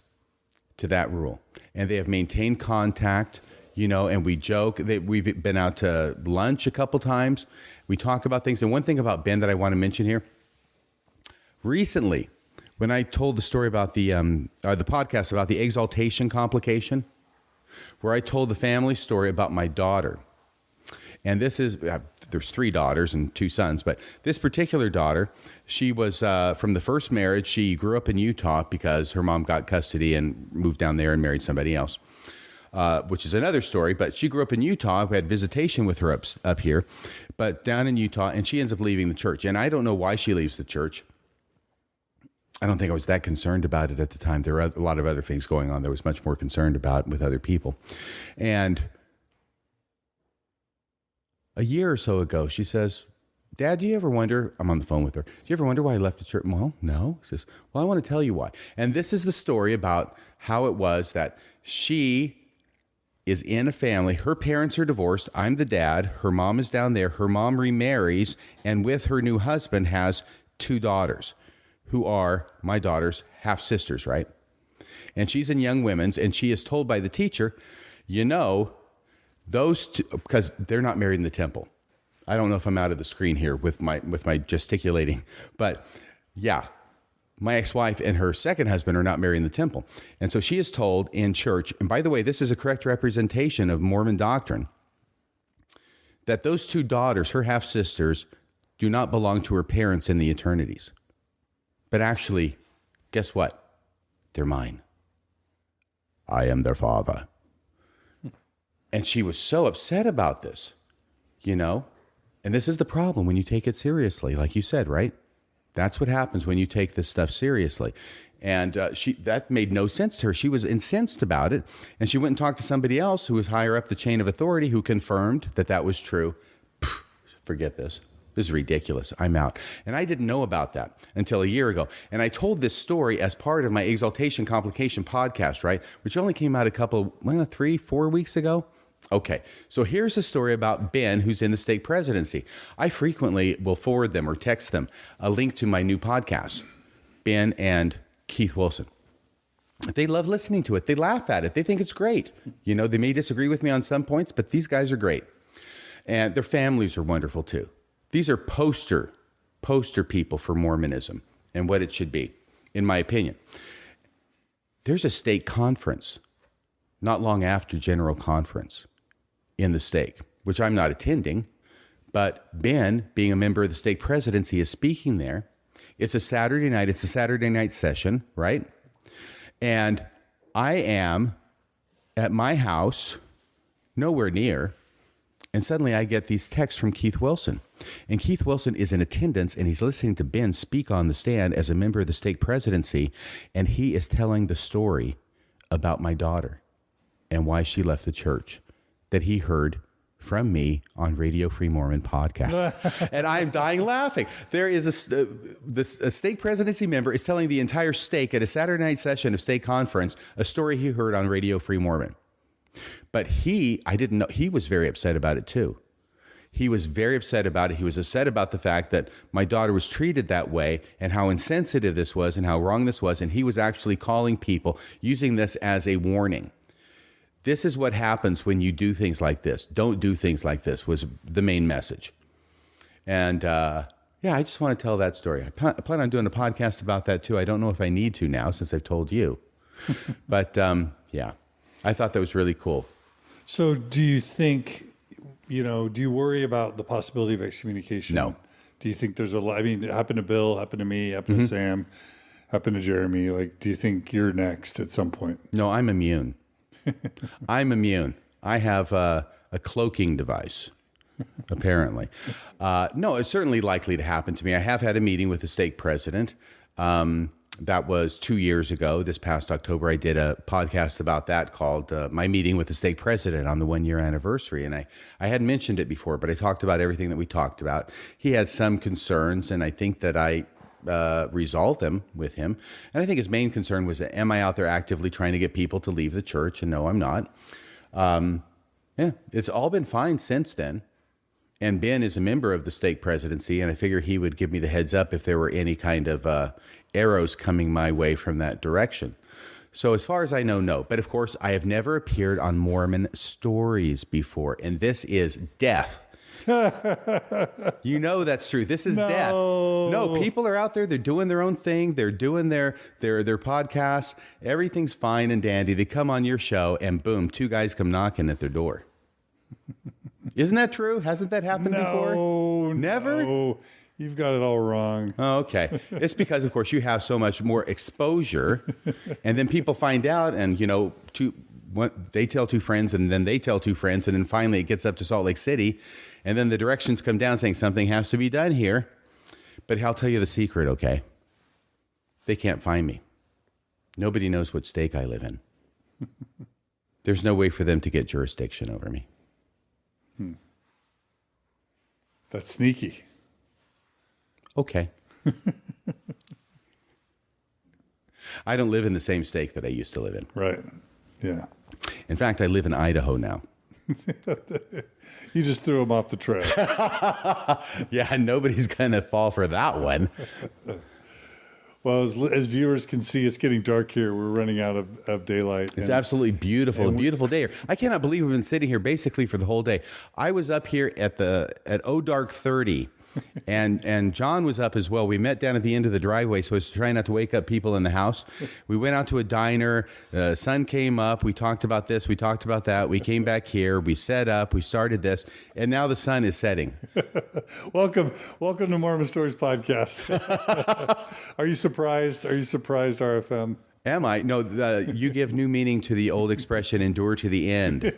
to that rule. And they have maintained contact, and we joke. We've been out to lunch a couple times. We talk about things. And one thing about Ben that I want to mention here, recently, when I told the story about the podcast about the exaltation complication, where I told the family story about my daughter. And this is, there's 3 daughters and 2 sons, but this particular daughter, she was from the first marriage. She grew up in Utah because her mom got custody and moved down there and married somebody else. Which is another story, but she grew up in Utah. We had visitation with her up here, but down in Utah, and she ends up leaving the church. And I don't know why she leaves the church. I don't think I was that concerned about it at the time. There were a lot of other things going on that I was much more concerned about with other people. And a year or so ago, she says, Dad, do you ever wonder, I'm on the phone with her, do you ever wonder why I left the church? Well, no. She says, well, I want to tell you why. And this is the story about how it was that she is in a family. Her parents are divorced. I'm the dad. Her mom is down there. Her mom remarries, and with her new husband has 2 daughters who are my daughter's half-sisters, right? And she's in Young Women's, and she is told by the teacher, you know, those two, because they're not married in the temple. I don't know if I'm out of the screen here with my gesticulating, but yeah, my ex-wife and her second husband are not married in the temple. And so she is told in church, and by the way, this is a correct representation of Mormon doctrine, that those 2 daughters, her half-sisters, do not belong to her parents in the eternities. But actually, guess what? They're mine. I am their father. And she was so upset about this, you know? And this is the problem when you take it seriously, like you said, right? That's what happens when you take this stuff seriously. And that made no sense to her. She was incensed about it. And she went and talked to somebody else who was higher up the chain of authority who confirmed that that was true. Pfft, forget this. This is ridiculous. I'm out. And I didn't know about that until a year ago. And I told this story as part of my Exaltation Complication podcast, right? Which only came out 3, 4 weeks ago. Okay, so here's a story about Ben, who's in the stake presidency. I frequently will forward them or text them a link to my new podcast, Ben and Keith Wilson. They love listening to it. They laugh at it. They think it's great. You know, they may disagree with me on some points, but these guys are great. And their families are wonderful too. These are poster people for Mormonism and what it should be, in my opinion. There's a stake conference not long after General Conference in the stake, which I'm not attending, but Ben, being a member of the stake presidency, is speaking there. It's a Saturday night. It's a Saturday night session, right? And I am at my house, nowhere near, and suddenly I get these texts from Keith Wilson. And Keith Wilson is in attendance, and he's listening to Ben speak on the stand as a member of the stake presidency, and he is telling the story about my daughter and why she left the church that he heard from me on Radio Free Mormon podcast. And I'm dying laughing. There is a stake presidency member is telling the entire stake at a Saturday night session of stake conference a story he heard on Radio Free Mormon. But I didn't know, he was very upset about it too. He was very upset about it. He was upset about the fact that my daughter was treated that way and how insensitive this was and how wrong this was. And he was actually calling people, using this as a warning. This is what happens when you do things like this. Don't do things like this was the main message. And I just want to tell that story. I plan on doing a podcast about that too. I don't know if I need to now since I've told you. But I thought that was really cool. So do you think, do you worry about the possibility of excommunication? No. Do you think there's it happened to Bill, happened to me, happened to Sam, happened to Jeremy. Like, do you think you're next at some point? No, I'm immune. I'm immune. I have a cloaking device, apparently. No, it's certainly likely to happen to me. I have had a meeting with the stake president. That was 2 years ago. This past October, I did a podcast about that called My Meeting with the Stake President on the 1-year anniversary. And I hadn't mentioned it before, but I talked about everything that we talked about. He had some concerns, and I think that I resolved them with him. And I think his main concern was, am I out there actively trying to get people to leave the church? And no, I'm not. It's all been fine since then. And Ben is a member of the stake presidency, and I figure he would give me the heads up if there were any kind of arrows coming my way from that direction. So as far as I know, no. But of course, I have never appeared on Mormon Stories before, and this is death. You know that's true. This is death. No, people are out there. They're doing their own thing. They're doing their podcasts. Everything's fine and dandy. They come on your show, and boom, 2 guys come knocking at their door. Isn't that true? Hasn't that happened before? Never? No. You've got it all wrong. Oh, okay. It's because, of course, you have so much more exposure, and then people find out, and they tell 2 friends, and then they tell 2 friends, and then finally it gets up to Salt Lake City, and then the directions come down saying something has to be done here. But I'll tell you the secret, okay? They can't find me. Nobody knows what stake I live in. There's no way for them to get jurisdiction over me. That's sneaky. Okay. I don't live in the same state that I used to live in. Right. Yeah. In fact, I live in Idaho now. You just threw him off the trail. Yeah, nobody's going to fall for that one. Well, as viewers can see, it's getting dark here. We're running out of daylight. It's absolutely beautiful, a beautiful day here. I cannot believe we've been sitting here basically for the whole day. I was up here at dark 30, and John was up as well. We met down at the end of the driveway, so I was trying not to wake up people in the house. We went out to a diner. The sun came up. We talked about this. We talked about that. We came back here. We set up. We started this, and now the sun is setting. Welcome to Mormon Stories podcast. Are you surprised? Are you surprised, RFM? Am I? No, you give new meaning to the old expression, endure to the end.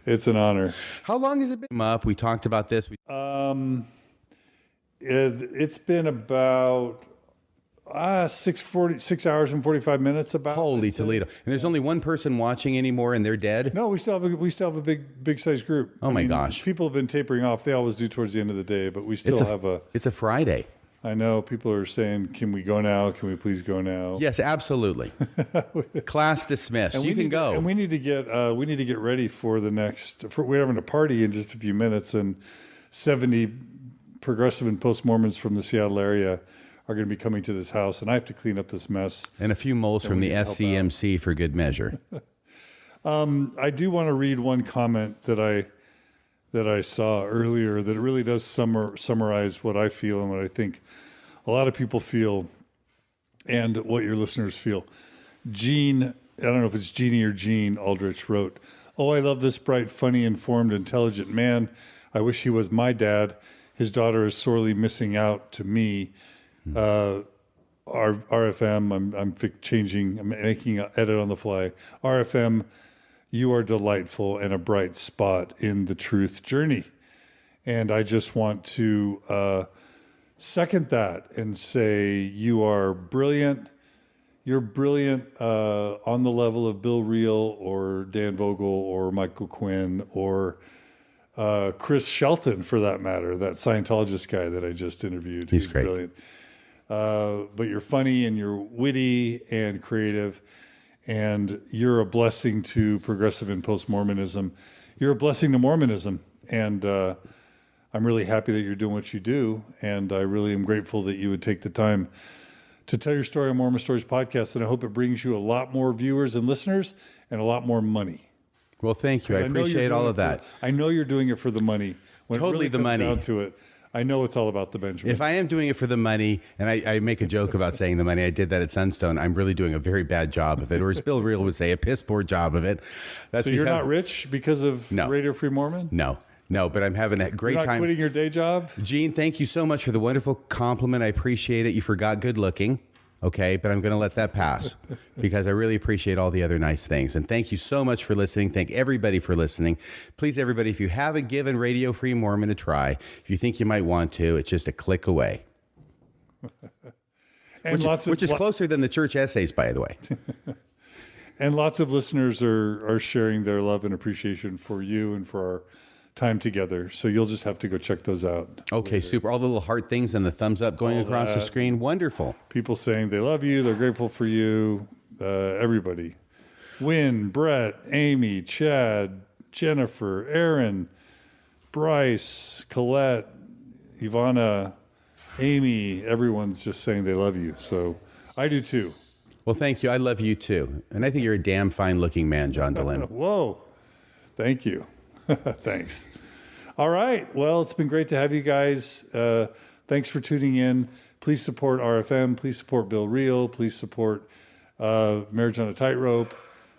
It's an honor. How long has it been up? We talked about this. It's been about 6 hours and 45 minutes. About Holy Toledo! And there's only one person watching anymore, and they're dead. No, we still have a big size group. Oh my gosh! People have been tapering off. They always do towards the end of the day, but we still have a. It's a Friday. I know people are saying, "Can we go now? Can we please go now?" Yes, absolutely. Class dismissed. And you can go. And we need to get ready for the next. We're having a party in just a few minutes, and 70 progressive and post Mormons from the Seattle area are going to be coming to this house, and I have to clean up this mess. And a few moles from the SCMC for good measure. I do want to read one comment that I saw earlier that really does summarize what I feel and what I think a lot of people feel and what your listeners feel. Gene, I don't know if it's Jeannie or Gene Aldrich wrote, "Oh, I love this bright, funny, informed, intelligent man. I wish he was my dad. His daughter is sorely missing out to me." RFM, I'm making an edit on the fly. RFM, you are delightful and a bright spot in the truth journey. And I just want to second that and say you are brilliant. You're brilliant on the level of Bill Reel or Dan Vogel or Michael Quinn or Chris Shelton, for that matter, that Scientologist guy that I just interviewed. He's great. Brilliant. But you're funny and you're witty and creative. And you're a blessing to progressive and post-Mormonism. You're a blessing to Mormonism. And I'm really happy that you're doing what you do. And I really am grateful that you would take the time to tell your story on Mormon Stories podcast. And I hope it brings you a lot more viewers and listeners and a lot more money. Well, thank you. I appreciate all of that. I know you're doing it for the money. When totally it really the comes money. down to it, I know it's all about the Benjamin. If I am doing it for the money, and I make a joke about saying the money, I did that at Sunstone, I'm really doing a very bad job of it, or as Bill Reel would say, a piss poor job of it. So you're not rich because of Radio Free Mormon? No, but I'm having a great You're not time. quitting your day job? Gene, thank you so much for the wonderful compliment. I appreciate it. You forgot good looking. Okay, but I'm going to let that pass because I really appreciate all the other nice things. And thank you so much for listening. Thank everybody for listening. Please, everybody, if you haven't given Radio Free Mormon a try, if you think you might want to, it's just a click away. And which is closer than the church essays, by the way. And lots of listeners are sharing their love and appreciation for you and for our time together. So you'll just have to go check those out. Okay, later. super. All the little heart things and the thumbs up going across the screen. Wonderful. People saying they love you. They're grateful for you. Everybody. Wynn, Brett, Amy, Chad, Jennifer, Aaron, Bryce, Colette, Ivana, Amy. Everyone's just saying they love you. So I do too. Well, thank you. I love you too. And I think you're a damn fine looking man, John Dehlin. Whoa. Thank you. Thanks. All right. Well, it's been great to have you guys. Thanks for tuning in. Please support RFM. Please support Bill Reel. Please support Marriage on a Tightrope.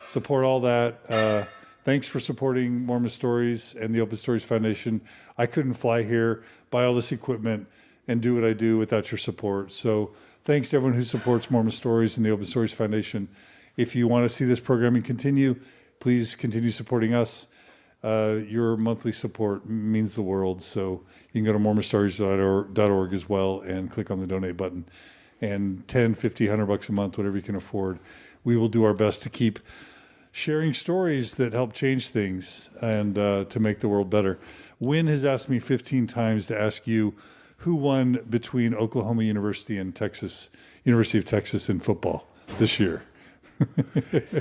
Support all that. Thanks for supporting Mormon Stories and the Open Stories Foundation. I couldn't fly here, buy all this equipment, and do what I do without your support. So thanks to everyone who supports Mormon Stories and the Open Stories Foundation. If you want to see this programming continue, please continue supporting us. Your monthly support means the world. So you can go to mormonstories.org as well and click on the donate button. And 10, 50, $100 a month, whatever you can afford. We will do our best to keep sharing stories that help change things and to make the world better. Wynn has asked me 15 times to ask you, who won between Oklahoma University and University of Texas in football this year.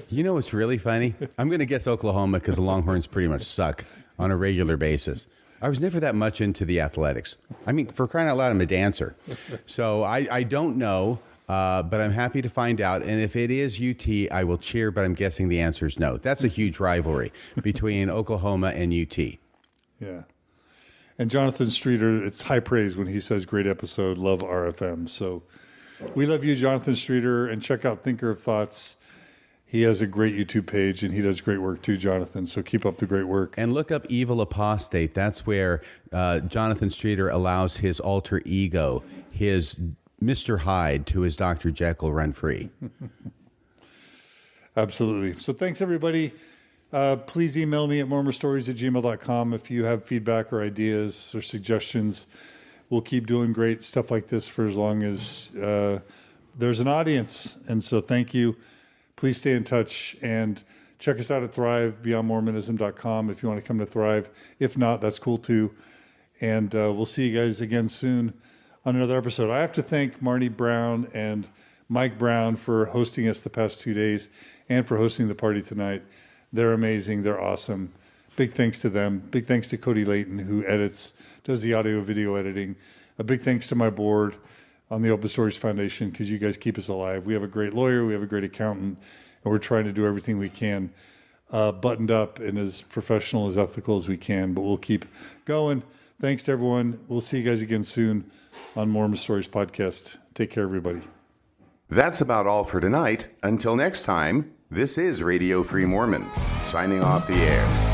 You know what's really funny? I'm going to guess Oklahoma because the Longhorns pretty much suck on a regular basis. I was never that much into the athletics. I mean, for crying out loud, I'm a dancer. So I don't know, but I'm happy to find out. And if it is UT, I will cheer, but I'm guessing the answer is no. That's a huge rivalry between Oklahoma and UT. Yeah. And Jonathan Streeter, it's high praise when he says, great episode, love RFM. So we love you, Jonathan Streeter, and check out Thinker of Thoughts. He has a great YouTube page, and he does great work too, Jonathan. So keep up the great work. And look up Evil Apostate. That's where Jonathan Streeter allows his alter ego, his Mr. Hyde, to his Dr. Jekyll run free. Absolutely. So thanks, everybody. Please email me at mormonstories@gmail.com if you have feedback or ideas or suggestions. We'll keep doing great stuff like this for as long as there's an audience. And so thank you. Please stay in touch and check us out at thrivebeyondmormonism.com if you want to come to Thrive. If not, that's cool too. And we'll see you guys again soon on another episode. I have to thank Marnie Brown and Mike Brown for hosting us the past 2 days and for hosting the party tonight. They're amazing. They're awesome. Big thanks to them. Big thanks to Cody Layton, who does the audio video editing. A big thanks to my board on the Open Stories Foundation, because you guys keep us alive. We have a great lawyer, we have a great accountant, and we're trying to do everything we can, buttoned up and as professional, as ethical as we can, but we'll keep going. Thanks to everyone. We'll see you guys again soon on Mormon Stories Podcast. Take care, everybody. That's about all for tonight. Until next time, this is Radio Free Mormon, signing off the air.